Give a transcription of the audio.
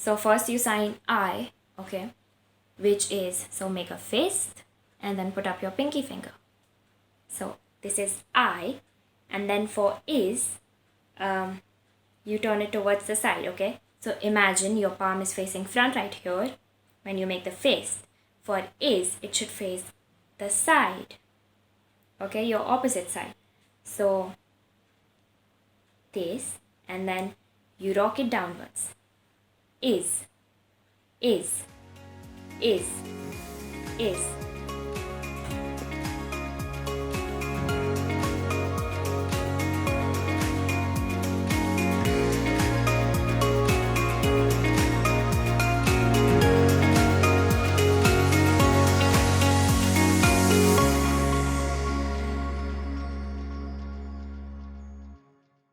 So first you sign I, okay, which is, so make a fist and then put up your pinky finger. So this is I, and then for is, you turn it towards the side, okay? So imagine your palm is facing front right here when you make the fist. For is, it should face the side, okay, your opposite side. So this, and then you rock it downwards. Is, is, is, is.